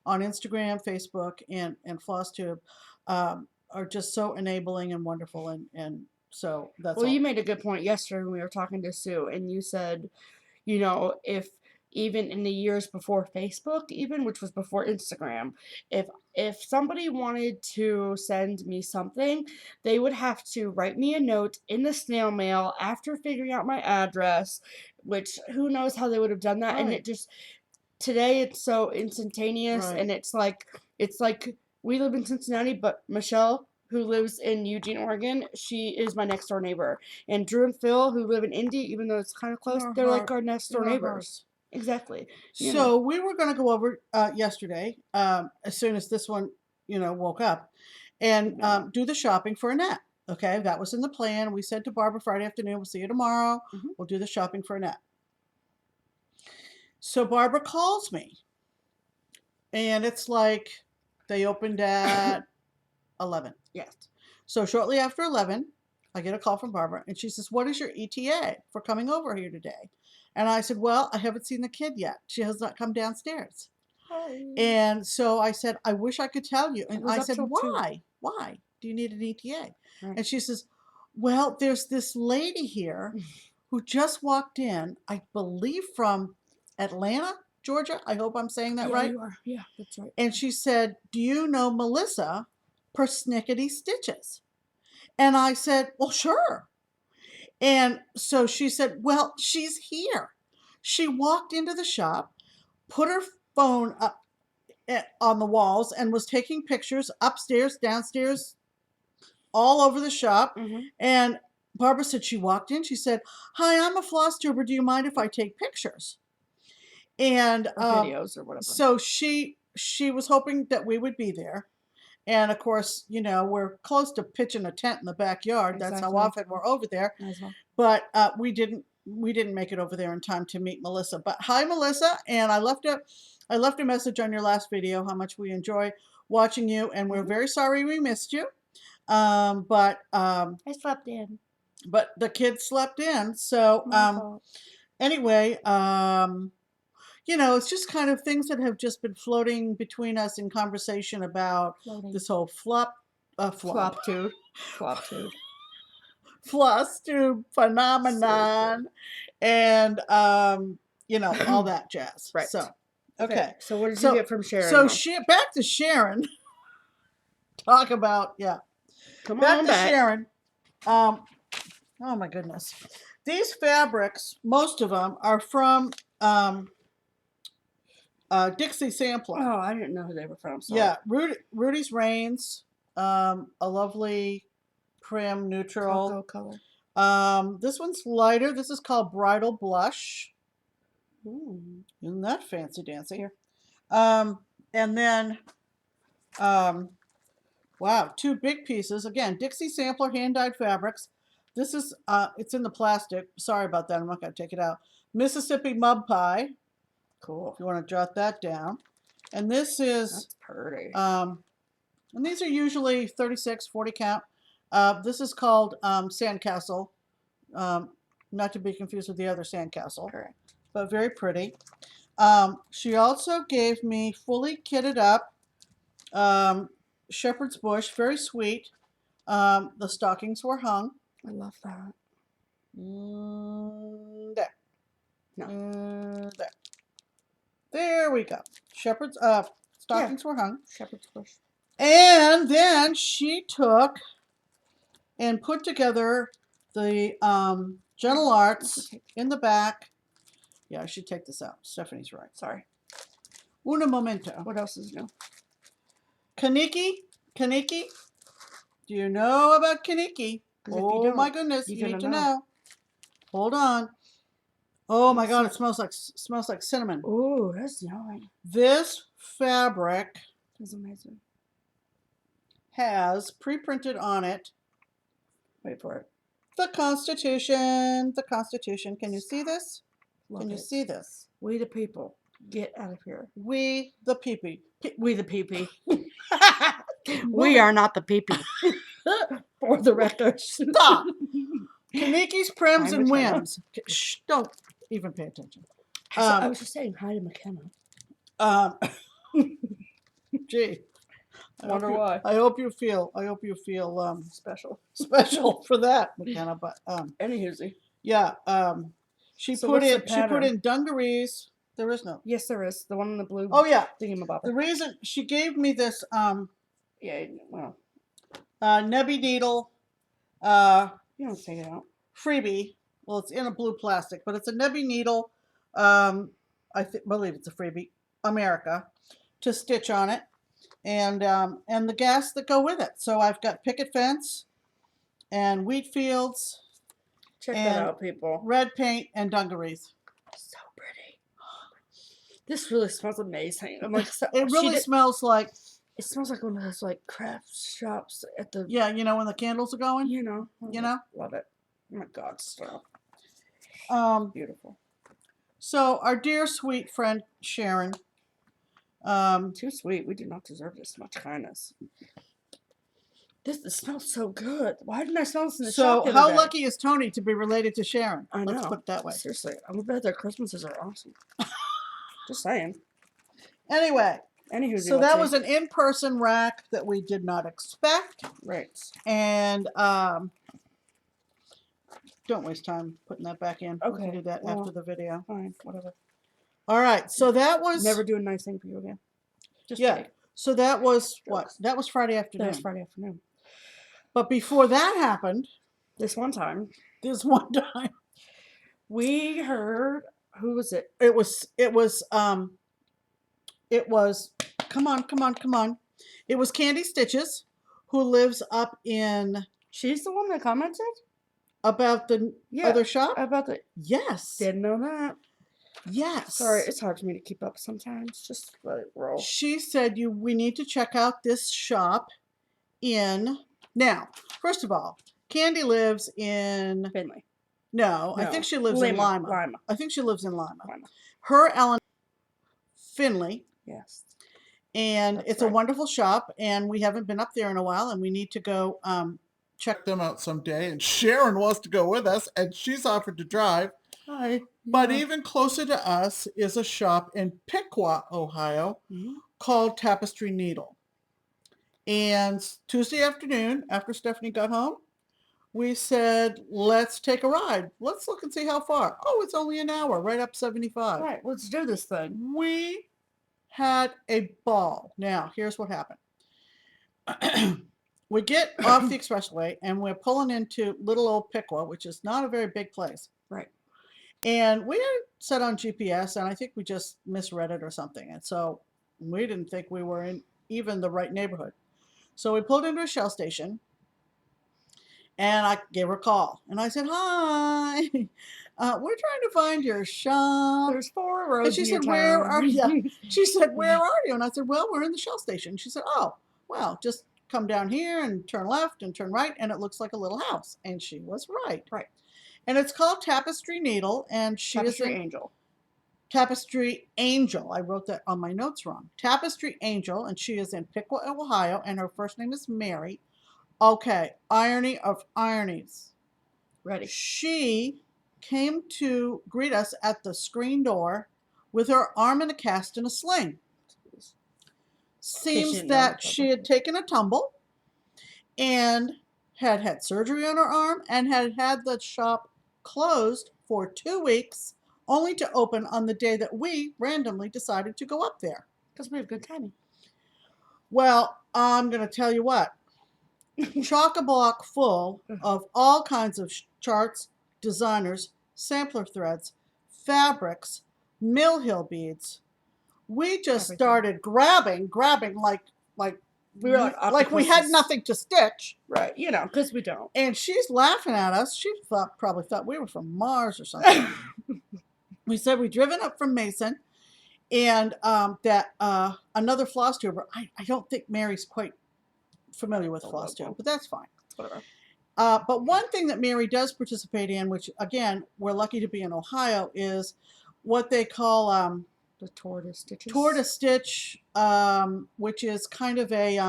on Instagram, Facebook, and FlossTube are just so enabling and wonderful. And so that's well, all. You made a good point yesterday when we were talking to Sue, and you said, you know, if even in the years before Facebook, even, which was before Instagram, if somebody wanted to send me something, they would have to write me a note in the snail mail after figuring out my address, which who knows how they would have done that. And it just, today it's so instantaneous, and it's like we live in Cincinnati, but Michelle, who lives in Eugene, Oregon, she is my next door neighbor. And Drew and Phil, who live in Indy, even though it's kind of close, they're like our next door neighbors. Exactly. So we were going to go over yesterday, as soon as this one, you know, woke up, and do the shopping for Annette. Okay, that was in the plan. We said to Barbara Friday afternoon, we'll see you tomorrow. We'll do the shopping for Annette. So Barbara calls me, and it's like they opened at 11. Yes. So shortly after 11, I get a call from Barbara, and she says, what is your ETA for coming over here today? And I said, well, I haven't seen the kid yet. She has not come downstairs. Hi. And so I said, I wish I could tell you. And I said, why? Why do you need an ETA? Right. And she says, well, there's this lady here who just walked in, I believe from Atlanta, Georgia. I hope I'm saying that right. You are. Yeah, that's right. And she said, do you know Melissa Persnickety Stitches? And I said, well, sure. And so she said, well, she's here. She walked into the shop, put her phone up on the walls, and was taking pictures upstairs, downstairs, all over the shop. And Barbara said she walked in. She said, hi, I'm a floss tuber. Do you mind if I take pictures? And or videos or whatever. So she was hoping that we would be there. And of course, you know, we're close to pitching a tent in the backyard. That's how often we're over there. But we didn't make it over there in time to meet Melissa. But hi, Melissa. And I left a message on your last video how much we enjoy watching you, and we're very sorry we missed you. But I slept in. But the kids slept in. So anyway, you know, it's just kind of things that have just been floating between us in conversation about this whole FlossTube phenomenon, and you know, all that jazz. Right. So okay. So what did you get from Sharon? So back to Sharon. Talk about Come back on to back. Sharon. Oh my goodness. These fabrics, most of them are from Dixie Sampler. Oh, I didn't know who they were from. Sorry. Yeah, Rudy's Reigns, a lovely prim neutral cocoa color. This one's lighter. This is called Bridal Blush. Ooh. Isn't that fancy dancy? Here. And then wow, 2 big pieces. Again, Dixie Sampler hand-dyed fabrics. This is it's in the plastic. Sorry about that. I'm not going to take it out. Mississippi Mud Pie. Cool. If you want to jot that down. And this is that's pretty. And these are usually 36, 40 count. This is called Sandcastle. Not to be confused with the other Sandcastle. Correct. But very pretty. She also gave me fully kitted up Shepherd's Bush. Very sweet. The stockings were hung. I love that. There. No. There. There we go. Shepherd's stockings were hung. Shepherd's Bush. And then she took and put together the Gentle Arts in the back. Yeah, I should take this out. Stephanie's right. Sorry. Un momento. What else is new? Kaniki. Do you know about Kaniki? 'Cause if you Oh don't, my goodness, you're you need to gonna know. know. Hold on. Oh my Let's God, see. it smells like cinnamon. Oh, that's yummy. This fabric That's amazing. has pre-printed on it Wait for it. the Constitution. The Constitution. Can you see this? Love Can you it. see this? We the people. Get out of here. We the peepee. We the PP. We are not the PP. For the record. Stop. Kaniki's Prims Hi, and McKenna. Whims. Shh, don't even pay attention. I was just saying hi to McKenna. Gee. Wonder why. I hope you feel Special. special for that, McKenna. But Anywho. yeah. She So put what's the in pattern? dungarees. There is no. Yes, there is. The one in the blue. Oh yeah. Thingamabobber. The reason she gave me this Yeah, well, nebby needle you don't take it out. freebie. Well, it's in a blue plastic, but it's a nebby needle. Believe it's a freebie. America to stitch on it, and the gas that go with it. So I've got picket fence, and wheat fields, Check and that out, people. red paint, and dungarees. So pretty. This really smells amazing. I'm like, so, It really smells like, It smells like one of those like craft shops at the. yeah, you know, when the candles are going. You know. Love it. Oh my God, stop. Beautiful. So our dear sweet friend Sharon. Too sweet. We do not deserve this much kindness. This smells so good. Why didn't I smell this in the shop? So how lucky is Tony to be related to Sharon? I know. Let's put it that way. Seriously, I bet their Christmases are awesome. Just saying. Anyway, Anywho, so that was an in-person rack that we did not expect. right. And don't waste time putting that back in. We Okay, can do that well, after the video. Fine, whatever. All right, so that was Never do a nice thing for you again. Just yeah. kidding. So that was what? Jokes. That was Friday afternoon. That was Friday afternoon. But before that happened, This one time, this one time, we heard, who was it? it was come on. It was Candy Stitches, who lives up in She's the one that commented? about the Yeah. other shop. About the. Yes. Didn't know that. Yes. Sorry, it's hard for me to keep up sometimes. Just let it roll. She said we need to check out this shop in now. First of all, Candy lives in Finley. no, I think she lives in Lima. I think she lives in Lima. Her Ellen Finley. Yes. And That's it's a right. wonderful shop, and we haven't been up there in a while, and we need to go check them out someday. And Sharon wants to go with us, and she's offered to drive. Hi. But even closer to us is a shop in Piqua, Ohio, called Tapestry Needle. And Tuesday afternoon, after Stephanie got home, we said, let's take a ride. Let's look and see how far. Oh, it's only an hour, right up 75. All right, let's do this thing. We had a ball. Now, here's what happened. We get off the expressway, and we're pulling into little old Piqua, which is not a very big place. Right. And we had set on GPS, and I think we just misread it or something. And so we didn't think we were in even the right neighborhood. So we pulled into a Shell station, and I gave her a call. And I said, hi, we're trying to find your shop. There's 4 roads. And she said, where are you? She said, where are you? And I said, well, we're in the Shell station. She said, oh, well, just come down here and turn left and turn right, and it looks like a little house. And she was right. Right. And it's called Tapestry Needle, and she Tapestry is Angel. Tapestry Angel. I wrote that on my notes wrong. Tapestry Angel, and she is in Piqua, Ohio, and her first name is Mary. Okay, irony of ironies. Ready. She came to greet us at the screen door with her arm in a cast and a sling. Seems that she had taken a tumble and had surgery on her arm and had the shop closed for 2 weeks, only to open on the day that we randomly decided to go up there. Because we have good timing. Well, I'm going to tell you what. Chock-a-block full of all kinds of charts, designers, sampler threads, fabrics, Mill Hill beads, we just Everything. started grabbing like We were like we had octopuses. nothing to stitch. Right, because we don't. And she's laughing at us. She probably thought we were from Mars or something. We said we'd driven up from Mason, and that another floss tuber. I don't think Mary's quite familiar with floss tube, but that's fine. Whatever. But one thing that Mary does participate in, which again we're lucky to be in Ohio, is what they call the tour to stitches. Tour to Stitch, which is kind of a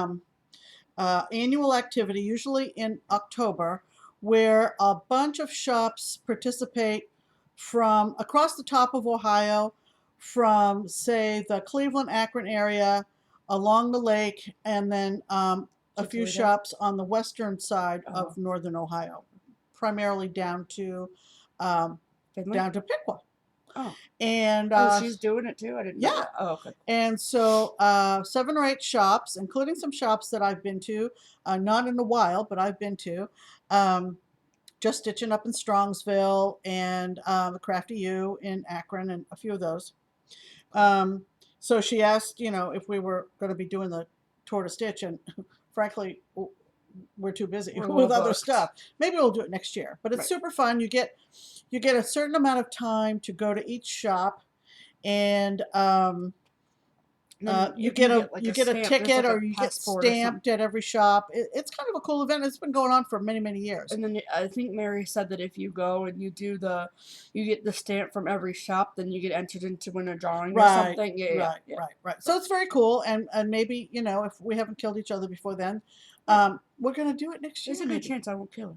annual activity, usually in October, where a bunch of shops participate from across the top of Ohio, from say the Cleveland, Akron area, along the lake, and then a few shops on the western side of northern Ohio, primarily down to Piqua. Oh. And she's doing it too? I didn't know that. Oh, okay. And so 7 or 8 shops, including some shops that I've been to, not in a while, but I've been to, Just Stitchin up in Strongsville, and the Crafty U in Akron, and a few of those. So she asked, if we were going to be doing the Tour to Stitch, and frankly, we're too busy with other stuff. Maybe we'll do it next year, but it's super fun. You get a certain amount of time to go to each shop, and you get a ticket, or you get stamped at every shop. It's kind of a cool event. It's been going on for many, many years. And then I think Mary said that if you go and you get the stamp from every shop, then you get entered into win a drawing or something. Right. So it's very cool, and maybe if we haven't killed each other before then, we're gonna do it next year. There's a good chance I won't kill her.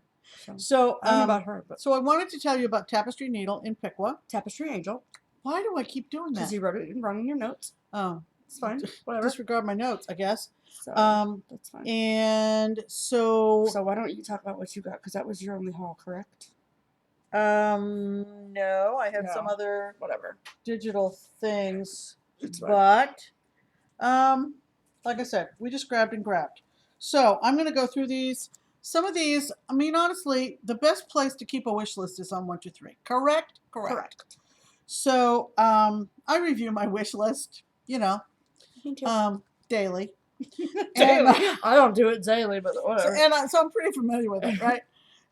So I don't know about her, but so I wanted to tell you about Tapestry Needle in Piqua. Tapestry Angel. Why do I keep doing that? Because you wrote it in your notes. Oh, it's fine. Whatever. Disregard my notes, I guess. So, that's fine. And so why don't you talk about what you got? Because that was your only haul, correct? No, I have some other digital things, but like I said, we just grabbed. So I'm going to go through these. Some of these, I mean, honestly, the best place to keep a wish list is on 123. Correct. So I review my wish list, daily. I don't do it daily, but whatever. So I'm pretty familiar with it, right?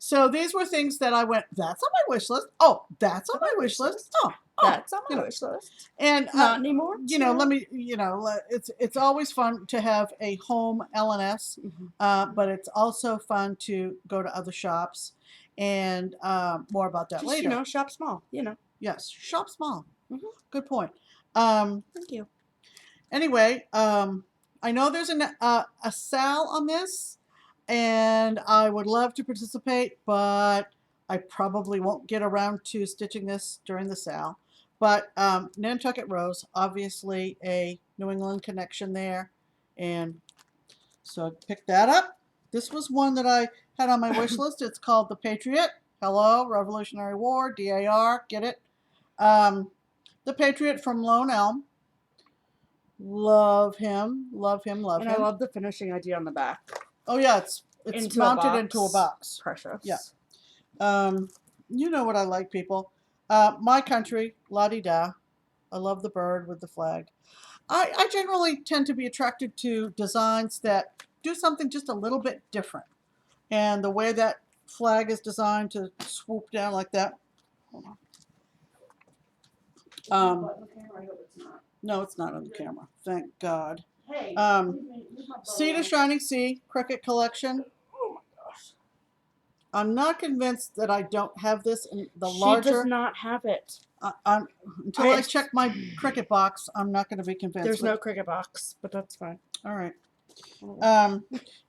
So these were things that I went, that's on my wish list. Oh, that's on my wish list. Oh, that's on my wish list. And not anymore. Let me, it's always fun to have a home LNS, but it's also fun to go to other shops, and more about that later. Shop small. Yes, shop small. Good point. Thank you. Anyway, I know there's a sale on this, and I would love to participate, but I probably won't get around to stitching this during the sale. But Nantucket Rose, obviously a New England connection there, and so I picked that up. This was one that I had on my wish list. It's called The Patriot. Hello, Revolutionary War, DAR, get it? The Patriot from Lone Elm. Love him. And I love the finishing idea on the back. Oh yeah, it's mounted into a box. Precious. Yeah. You know what I like, people. My country, la-di-da. I love the bird with the flag. I generally tend to be attracted to designs that do something just a little bit different. And the way that flag is designed to swoop down like that. Hold on. No, it's not on the camera. Thank God. Hey, Sea to Shining Sea Cricket Collection. Oh my gosh. I'm not convinced that I don't have this in the larger. She does not have it. Until I check my Cricut box, I'm not going to be convinced. There's no Cricut box, but that's fine. All right.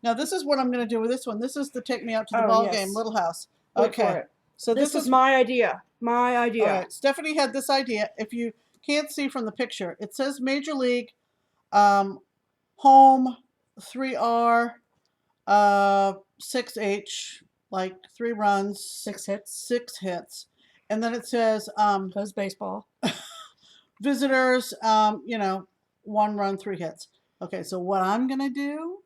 Now this is what I'm going to do with this one. This is the Take Me Out to the Ball Game Little House. Okay. So this is my idea. My idea. All right. Stephanie had this idea. If you can't see from the picture, it says Major League, home, 3R, 6H, like 3 runs, 6 hits. 6 hits. And then it says Does baseball. Visitors, 1 run, 3 hits. Okay, so what I'm going to do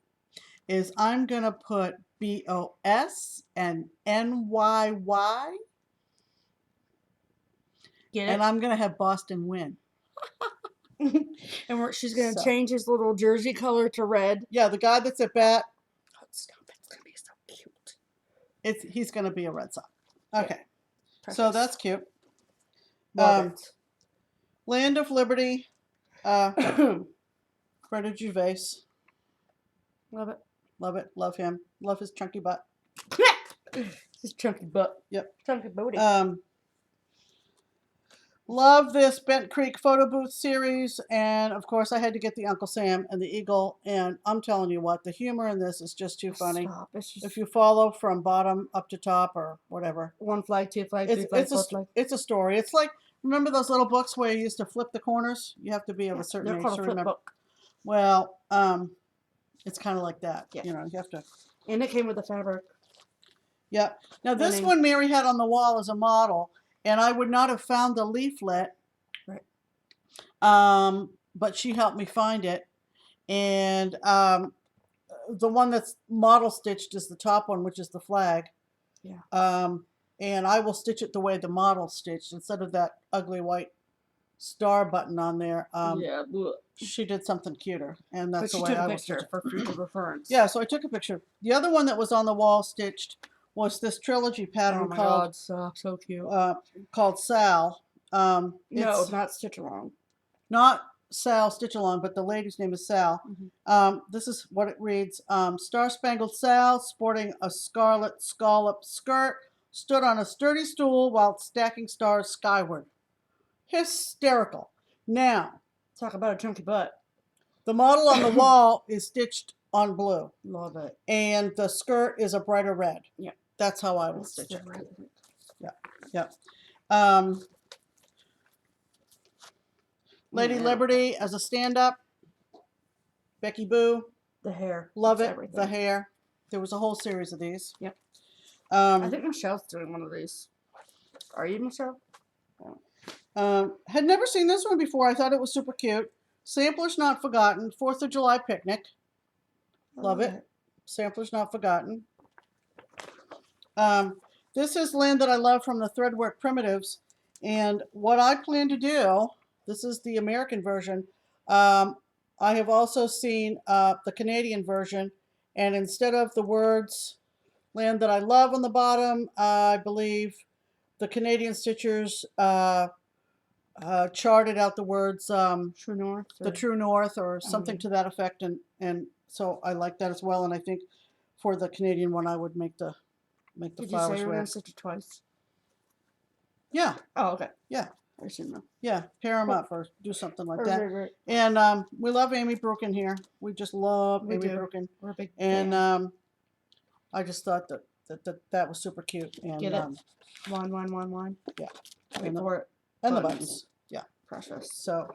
is I'm going to put BOS and NYY. Get it? And I'm going to have Boston win. And she's gonna So. change his little jersey color to red. Yeah, the guy that's at bat, Oh, stop! It's gonna be so cute. he's going to be a Red Sox. Okay, so Precious. that's cute. Love it. Land of Liberty, Greta Gervais. Love it. Love it. Love him. Love his chunky butt. His chunky butt. Yep. Chunky booty. Love this Bent Creek photo booth series, and of course I had to get the Uncle Sam and the Eagle, and I'm telling you what, the humor in this is just too funny. Stop. It's just If you follow from bottom up to top or whatever. 1 flag, 2 flag, 3 flag, 4 flag. It's a story. It's like, remember those little books where you used to flip the corners? You have to be of a certain They're age called to a flip remember. book. Well, it's kind of like that. Yeah. You know, you have to. And it came with the fabric. Yep. Now this Winning. one Mary had on the wall as a model, and I would not have found the leaflet. Right. But she helped me find it, and the one that's model stitched is the top one, which is the flag. Yeah. And I will stitch it the way the model stitched instead of that ugly white star button on there. Yeah. Bleh. She did something cuter, and that's But the she way took I a will stitch picture it. for future reference. Yeah, so I took a picture. The other one that was on the wall stitched was this trilogy pattern Oh my called God, so cute. called Sal. No, It's not stitch along. not Sal Stitch Along, but the lady's name is Sal. Mhm. This is what it reads. Star Spangled Sal, sporting a scarlet scallop skirt, stood on a sturdy stool while stacking stars skyward. Hysterical. Now, Talk about a chunky butt. the model on the wall is stitched on blue, Love it. and the skirt is a brighter red. Yeah. That's how I will That's stitch it. different. Yep. Lady Yeah. Liberty as a stand-up. Becky Boo. The hair. Love It's it. everything. The hair. There was a whole series of these. Yep. I think Um, Michelle's doing one of these. Are you, Michelle? had never seen this one before. I thought it was super cute. Samplers Not Forgotten. 4th of July Picnic. Love it. Samplers Not Forgotten. This is Land That I Love from the Threadwork Primitives. And what I plan to do, this is the American version. I have also seen the Canadian version. And instead of the words Land That I Love on the bottom, I believe the Canadian stitchers charted out the words True North. the True North or something to that effect. And so I like that as well. And I think for the Canadian one, I would make the Did you say flowers you were going red. to stitch it twice? Yeah, Oh, okay. Yeah. I should know. yeah, pair them up or do something like Right, that. right, right. And we love Amy Brooken here. We just love We Amy do. Brooken. We're a big And fan. I just thought that was super cute. And Get it? One. Yeah. Wait And the- for it. and the Buttons. buttons. Yeah. Precious. So